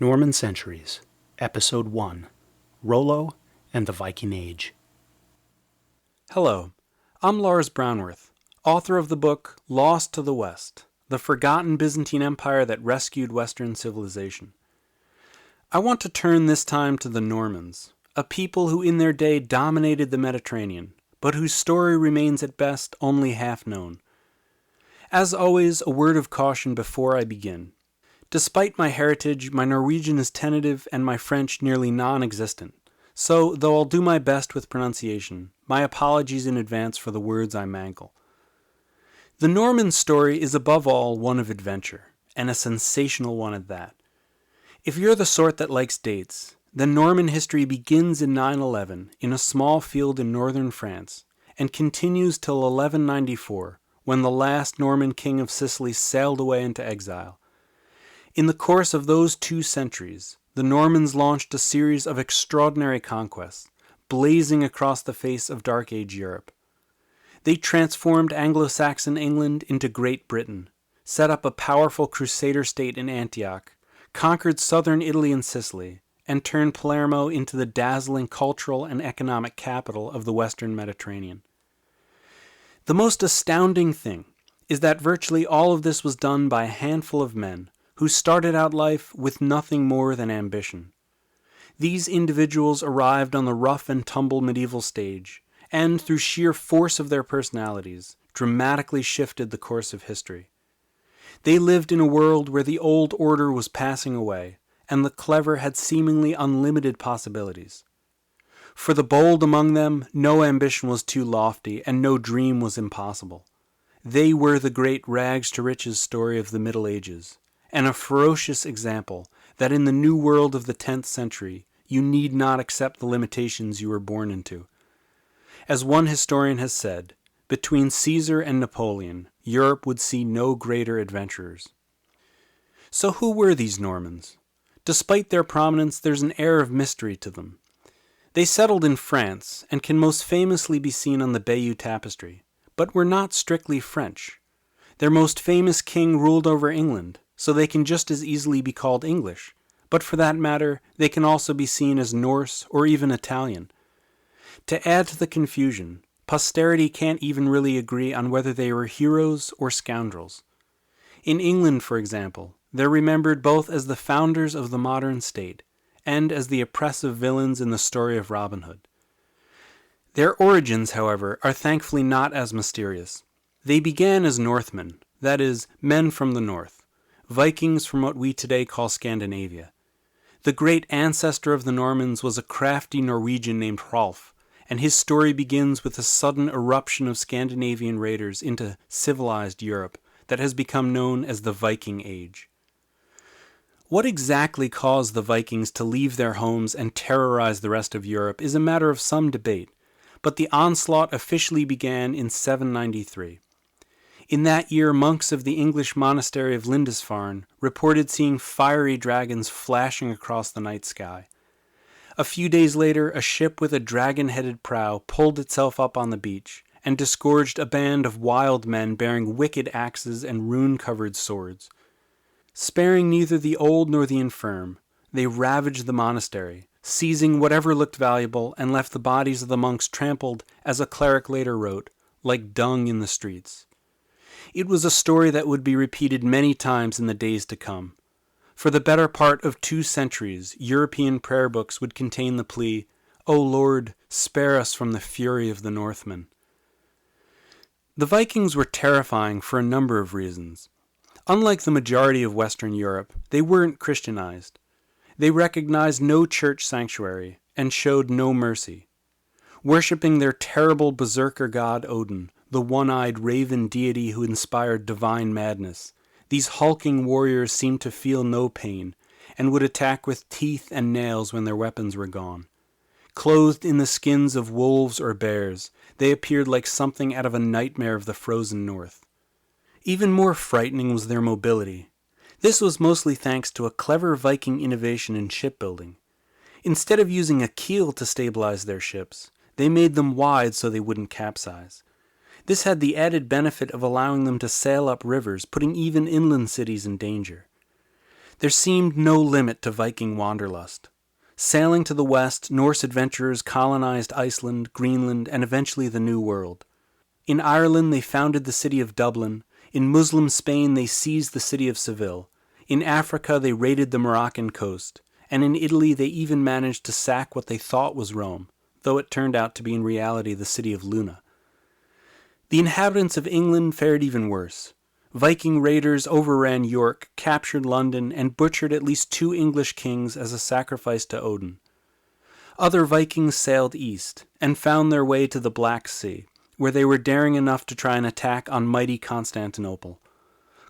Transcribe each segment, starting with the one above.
Norman Centuries, Episode 1, Rollo and the Viking Age. Hello, I'm Lars Brownworth, author of the book Lost to the West, the forgotten Byzantine Empire that rescued Western civilization. I want to turn this time to the Normans, a people who in their day dominated the Mediterranean, but whose story remains at best only half known. As always, a word of caution before I begin. Despite my heritage, my Norwegian is tentative and my French nearly non-existent. So, though I'll do my best with pronunciation, my apologies in advance for the words I mangle. The Norman story is above all one of adventure, and a sensational one at that. If you're the sort that likes dates, then Norman history begins in 911 in a small field in northern France, and continues till 1194, when the last Norman king of Sicily sailed away into exile. In the course of those 2 centuries, the Normans launched a series of extraordinary conquests, blazing across the face of Dark Age Europe. They transformed Anglo-Saxon England into Great Britain, set up a powerful Crusader state in Antioch, conquered southern Italy and Sicily, and turned Palermo into the dazzling cultural and economic capital of the Western Mediterranean. The most astounding thing is that virtually all of this was done by a handful of men who started out life with nothing more than ambition. These individuals arrived on the rough and tumble medieval stage, and through sheer force of their personalities, dramatically shifted the course of history. They lived in a world where the old order was passing away, and the clever had seemingly unlimited possibilities. For the bold among them, no ambition was too lofty, and no dream was impossible. They were the great rags-to-riches story of the Middle Ages, and a ferocious example that in the new world of the 10th century you need not accept the limitations you were born into. As one historian has said, between Caesar and Napoleon, Europe would see no greater adventurers. So who were these Normans? Despite their prominence, there's an air of mystery to them. They settled in France and can most famously be seen on the Bayeux Tapestry, but were not strictly French. Their most famous king ruled over England, so they can just as easily be called English, but for that matter, they can also be seen as Norse or even Italian. To add to the confusion, posterity can't even really agree on whether they were heroes or scoundrels. In England, for example, they're remembered both as the founders of the modern state and as the oppressive villains in the story of Robin Hood. Their origins, however, are thankfully not as mysterious. They began as Northmen, that is, men from the north. Vikings from what we today call Scandinavia. The great ancestor of the Normans was a crafty Norwegian named Hrolf, and his story begins with a sudden eruption of Scandinavian raiders into civilized Europe that has become known as the Viking Age. What exactly caused the Vikings to leave their homes and terrorize the rest of Europe is a matter of some debate, but the onslaught officially began in 793. In that year, monks of the English monastery of Lindisfarne reported seeing fiery dragons flashing across the night sky. A few days later, a ship with a dragon-headed prow pulled itself up on the beach and disgorged a band of wild men bearing wicked axes and rune-covered swords. Sparing neither the old nor the infirm, they ravaged the monastery, seizing whatever looked valuable and left the bodies of the monks trampled, as a cleric later wrote, like dung in the streets. It was a story that would be repeated many times in the days to come. For the better part of 2 centuries, European prayer books would contain the plea, "O Lord, spare us from the fury of the Northmen." The Vikings were terrifying for a number of reasons. Unlike the majority of Western Europe, they weren't Christianized. They recognized no church sanctuary and showed no mercy. Worshipping their terrible berserker god Odin, the one-eyed raven deity who inspired divine madness, these hulking warriors seemed to feel no pain, and would attack with teeth and nails when their weapons were gone. Clothed in the skins of wolves or bears, they appeared like something out of a nightmare of the frozen north. Even more frightening was their mobility. This was mostly thanks to a clever Viking innovation in shipbuilding. Instead of using a keel to stabilize their ships, they made them wide so they wouldn't capsize. This had the added benefit of allowing them to sail up rivers, putting even inland cities in danger. There seemed no limit to Viking wanderlust. Sailing to the west, Norse adventurers colonized Iceland, Greenland, and eventually the New World. In Ireland they founded the city of Dublin. In Muslim Spain they seized the city of Seville. In Africa they raided the Moroccan coast. And in Italy they even managed to sack what they thought was Rome, though it turned out to be in reality the city of Luna. The inhabitants of England fared even worse. Viking raiders overran York, captured London, and butchered at least 2 English kings as a sacrifice to Odin. Other Vikings sailed east, and found their way to the Black Sea, where they were daring enough to try an attack on mighty Constantinople.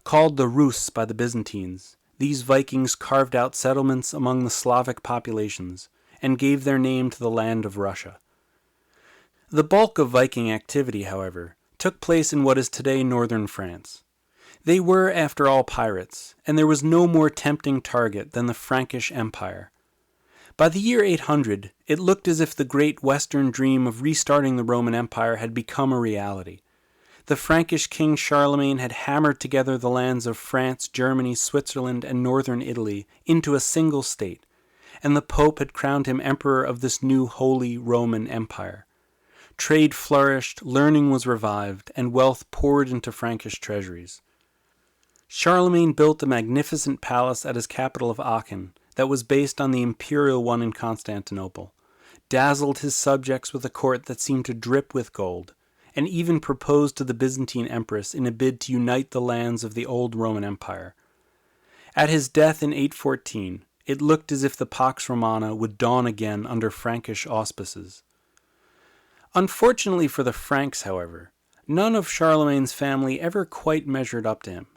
Called the Rus by the Byzantines, these Vikings carved out settlements among the Slavic populations, and gave their name to the land of Russia. The bulk of Viking activity, however, took place in what is today northern France. They were, after all, pirates, and there was no more tempting target than the Frankish Empire. By the year 800, it looked as if the great Western dream of restarting the Roman Empire had become a reality. The Frankish king Charlemagne had hammered together the lands of France, Germany, Switzerland, and northern Italy into a single state, and the Pope had crowned him emperor of this new Holy Roman Empire. Trade flourished, learning was revived, and wealth poured into Frankish treasuries. Charlemagne built a magnificent palace at his capital of Aachen that was based on the imperial one in Constantinople, dazzled his subjects with a court that seemed to drip with gold, and even proposed to the Byzantine empress in a bid to unite the lands of the old Roman Empire. At his death in 814, it looked as if the Pax Romana would dawn again under Frankish auspices. Unfortunately for the Franks, however, none of Charlemagne's family ever quite measured up to him,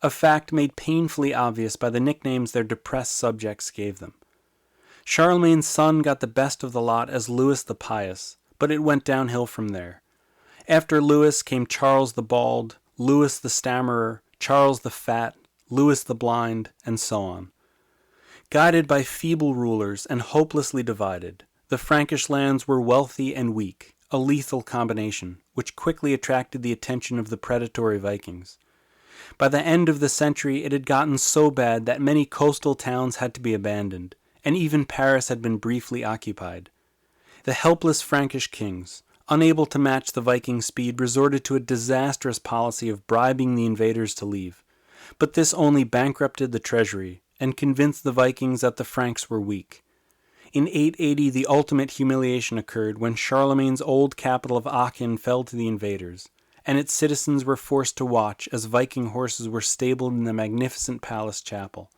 a fact made painfully obvious by the nicknames their depressed subjects gave them. Charlemagne's son got the best of the lot as Louis the Pious, but it went downhill from there. After Louis came Charles the Bald, Louis the Stammerer, Charles the Fat, Louis the Blind, and so on. Guided by feeble rulers and hopelessly divided, the Frankish lands were wealthy and weak, a lethal combination, which quickly attracted the attention of the predatory Vikings. By the end of the century, it had gotten so bad that many coastal towns had to be abandoned, and even Paris had been briefly occupied. The helpless Frankish kings, unable to match the Viking speed, resorted to a disastrous policy of bribing the invaders to leave, but this only bankrupted the treasury and convinced the Vikings that the Franks were weak. In 880, the ultimate humiliation occurred when Charlemagne's old capital of Aachen fell to the invaders, and its citizens were forced to watch as Viking horses were stabled in the magnificent palace chapel.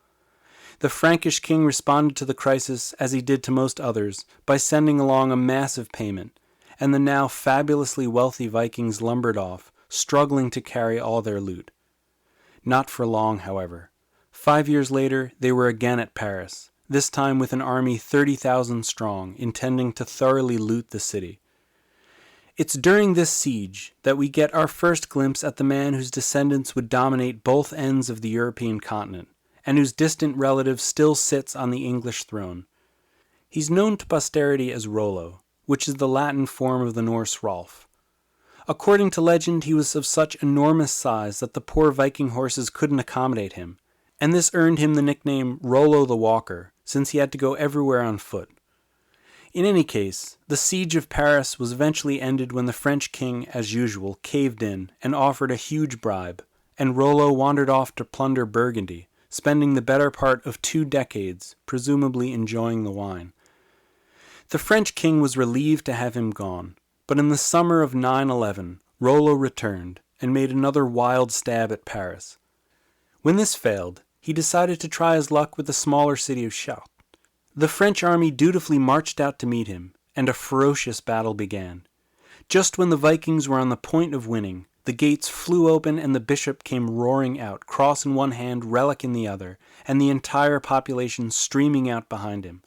The Frankish king responded to the crisis, as he did to most others, by sending along a massive payment, and the now fabulously wealthy Vikings lumbered off, struggling to carry all their loot. Not for long, however. 5 years later, they were again at Paris, this time with an army 30,000 strong, intending to thoroughly loot the city. It's during this siege that we get our first glimpse at the man whose descendants would dominate both ends of the European continent, and whose distant relative still sits on the English throne. He's known to posterity as Rollo, which is the Latin form of the Norse Rolf. According to legend, he was of such enormous size that the poor Viking horses couldn't accommodate him, and this earned him the nickname Rollo the Walker, since he had to go everywhere on foot. In any case, the siege of Paris was eventually ended when the French king, as usual, caved in and offered a huge bribe, and Rollo wandered off to plunder Burgundy, spending the better part of 2 decades, presumably enjoying the wine. The French king was relieved to have him gone, but in the summer of 911, Rollo returned and made another wild stab at Paris. When this failed, he decided to try his luck with the smaller city of Chartres. The French army dutifully marched out to meet him, and a ferocious battle began. Just when the Vikings were on the point of winning, the gates flew open and the bishop came roaring out, cross in one hand, relic in the other, and the entire population streaming out behind him.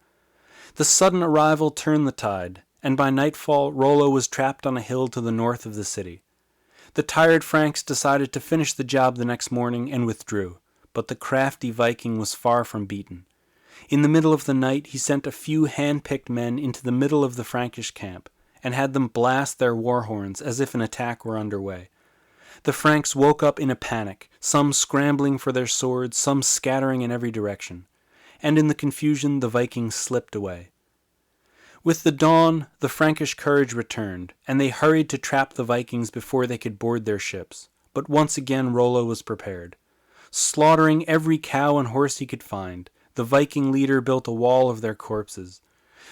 The sudden arrival turned the tide, and by nightfall Rollo was trapped on a hill to the north of the city. The tired Franks decided to finish the job the next morning and withdrew, but the crafty Viking was far from beaten. In the middle of the night he sent a few hand-picked men into the middle of the Frankish camp, and had them blast their war horns as if an attack were underway. The Franks woke up in a panic, some scrambling for their swords, some scattering in every direction, and in the confusion the Vikings slipped away. With the dawn, the Frankish courage returned, and they hurried to trap the Vikings before they could board their ships. But once again Rollo was prepared. Slaughtering every cow and horse he could find, the Viking leader built a wall of their corpses.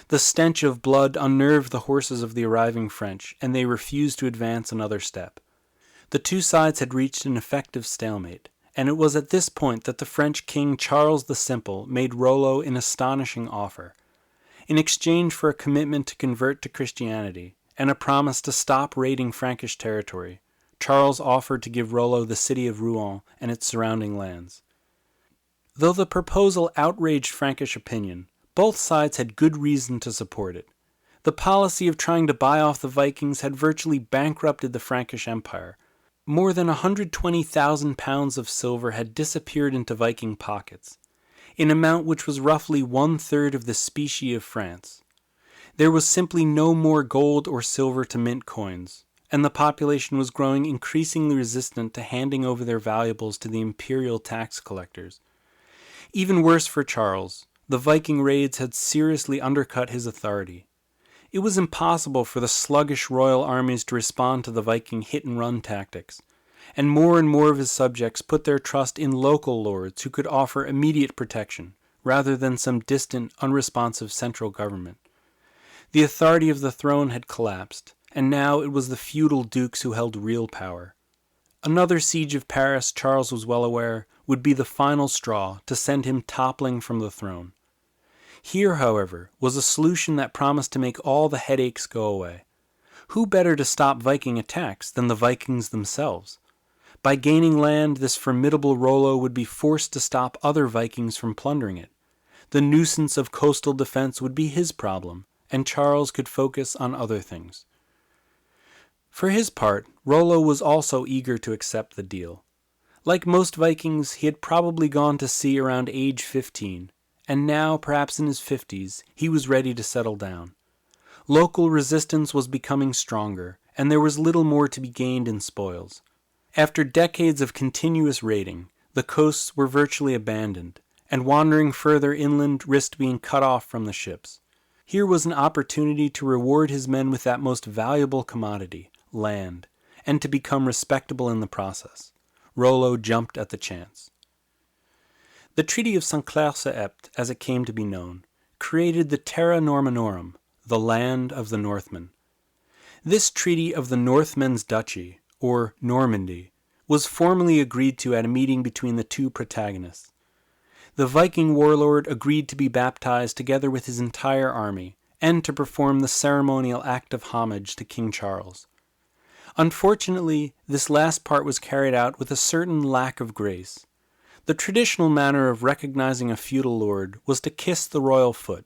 The stench of blood unnerved the horses of the arriving French, and they refused to advance another step. The two sides had reached an effective stalemate, and it was at this point that the French king Charles the Simple made Rollo an astonishing offer. In exchange for a commitment to convert to Christianity and a promise to stop raiding Frankish territory, Charles offered to give Rollo the city of Rouen and its surrounding lands. Though the proposal outraged Frankish opinion, both sides had good reason to support it. The policy of trying to buy off the Vikings had virtually bankrupted the Frankish Empire. More than 120,000 pounds of silver had disappeared into Viking pockets, an amount which was roughly 1/3 of the specie of France. There was simply no more gold or silver to mint coins, and the population was growing increasingly resistant to handing over their valuables to the imperial tax collectors. Even worse for Charles, the Viking raids had seriously undercut his authority. It was impossible for the sluggish royal armies to respond to the Viking hit-and-run tactics, and more of his subjects put their trust in local lords who could offer immediate protection, rather than some distant, unresponsive central government. The authority of the throne had collapsed, and now it was the feudal dukes who held real power. Another siege of Paris, Charles was well aware, would be the final straw to send him toppling from the throne. Here, however, was a solution that promised to make all the headaches go away. Who better to stop Viking attacks than the Vikings themselves? By gaining land, this formidable Rollo would be forced to stop other Vikings from plundering it. The nuisance of coastal defense would be his problem, and Charles could focus on other things. For his part, Rollo was also eager to accept the deal. Like most Vikings, he had probably gone to sea around age 15, and now, perhaps in his 50s, he was ready to settle down. Local resistance was becoming stronger, and there was little more to be gained in spoils. After decades of continuous raiding, the coasts were virtually abandoned, and wandering further inland risked being cut off from the ships. Here was an opportunity to reward his men with that most valuable commodity, land, and to become respectable in the process. Rollo jumped at the chance. The Treaty of Saint-Clair-sur-Epte, as it came to be known, created the Terra Normanorum, the land of the Northmen. This treaty of the Northmen's Duchy, or Normandy, was formally agreed to at a meeting between the two protagonists. The Viking warlord agreed to be baptized together with his entire army, and to perform the ceremonial act of homage to King Charles. Unfortunately, this last part was carried out with a certain lack of grace. The traditional manner of recognizing a feudal lord was to kiss the royal foot,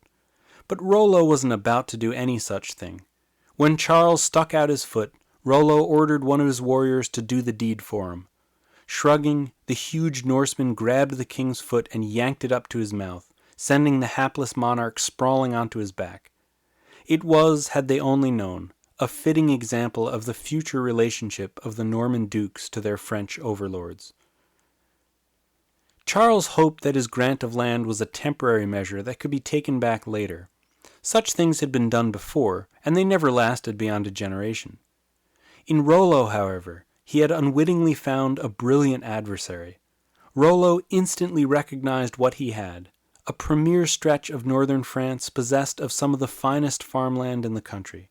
but Rollo wasn't about to do any such thing. When Charles stuck out his foot, Rollo ordered one of his warriors to do the deed for him. Shrugging, the huge Norseman grabbed the king's foot and yanked it up to his mouth, sending the hapless monarch sprawling onto his back. It was, had they only known, a fitting example of the future relationship of the Norman dukes to their French overlords. Charles hoped that his grant of land was a temporary measure that could be taken back later. Such things had been done before, and they never lasted beyond a generation. In Rollo, however, he had unwittingly found a brilliant adversary. Rollo instantly recognized what he had, a premier stretch of northern France possessed of some of the finest farmland in the country.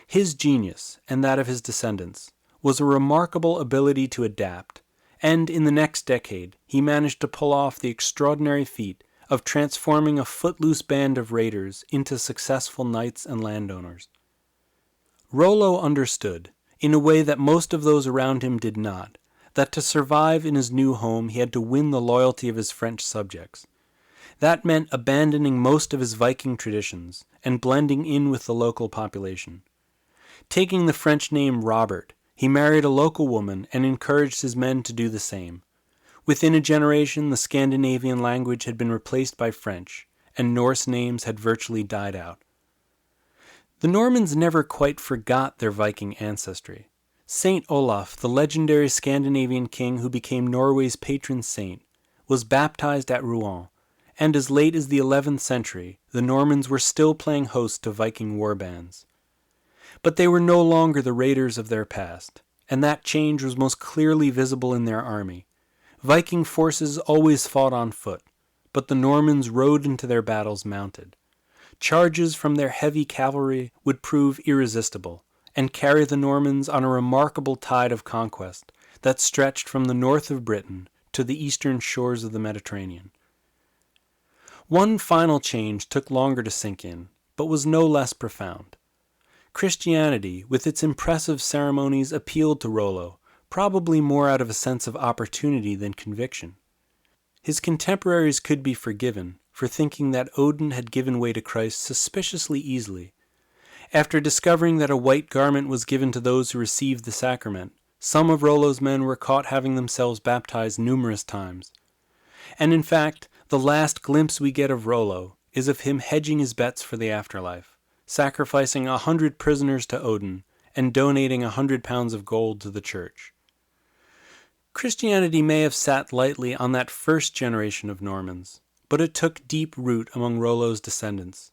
His genius, and that of his descendants, was a remarkable ability to adapt, and in the next decade he managed to pull off the extraordinary feat of transforming a footloose band of raiders into successful knights and landowners. Rollo understood, in a way that most of those around him did not, that to survive in his new home he had to win the loyalty of his French subjects. That meant abandoning most of his Viking traditions and blending in with the local population. Taking the French name Robert, he married a local woman and encouraged his men to do the same. Within a generation, the Scandinavian language had been replaced by French, and Norse names had virtually died out. The Normans never quite forgot their Viking ancestry. Saint Olaf, the legendary Scandinavian king who became Norway's patron saint, was baptized at Rouen, and as late as the 11th century, the Normans were still playing host to Viking warbands. But they were no longer the raiders of their past, and that change was most clearly visible in their army. Viking forces always fought on foot, but the Normans rode into their battles mounted. Charges from their heavy cavalry would prove irresistible, and carry the Normans on a remarkable tide of conquest that stretched from the north of Britain to the eastern shores of the Mediterranean. One final change took longer to sink in, but was no less profound. Christianity, with its impressive ceremonies, appealed to Rollo, probably more out of a sense of opportunity than conviction. His contemporaries could be forgiven for thinking that Odin had given way to Christ suspiciously easily. After discovering that a white garment was given to those who received the sacrament, some of Rollo's men were caught having themselves baptized numerous times. And in fact, the last glimpse we get of Rollo is of him hedging his bets for the afterlife, sacrificing 100 prisoners to Odin and donating 100 pounds of gold to the church. Christianity may have sat lightly on that first generation of Normans, but it took deep root among Rollo's descendants.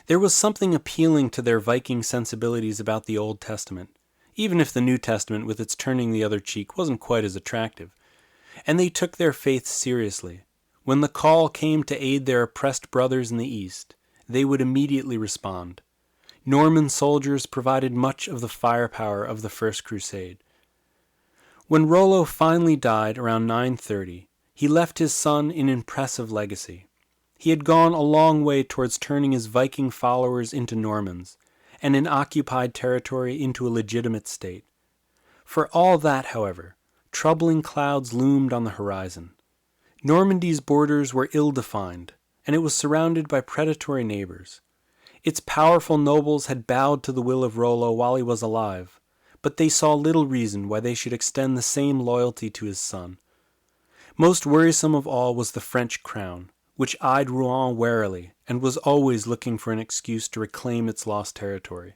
There was something appealing to their Viking sensibilities about the Old Testament, even if the New Testament with its turning the other cheek wasn't quite as attractive, and they took their faith seriously. When the call came to aid their oppressed brothers in the East, they would immediately respond. Norman soldiers provided much of the firepower of the First Crusade. When Rollo finally died around 930, he left his son an impressive legacy. He had gone a long way towards turning his Viking followers into Normans, and an occupied territory into a legitimate state. For all that, however, troubling clouds loomed on the horizon. Normandy's borders were ill-defined, and it was surrounded by predatory neighbors. Its powerful nobles had bowed to the will of Rollo while he was alive, but they saw little reason why they should extend the same loyalty to his son. Most worrisome of all was the French crown, which eyed Rouen warily and was always looking for an excuse to reclaim its lost territory.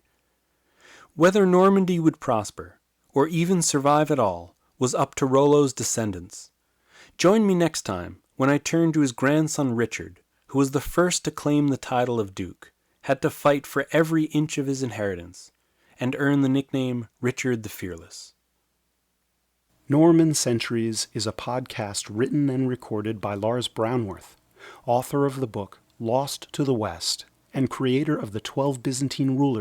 Whether Normandy would prosper, or even survive at all, was up to Rollo's descendants. Join me next time when I turn to his grandson Richard, who was the first to claim the title of Duke, had to fight for every inch of his inheritance, and earn the nickname Richard the Fearless. Norman Centuries is a podcast written and recorded by Lars Brownworth, author of the book Lost to the West and creator of the 12 Byzantine rulers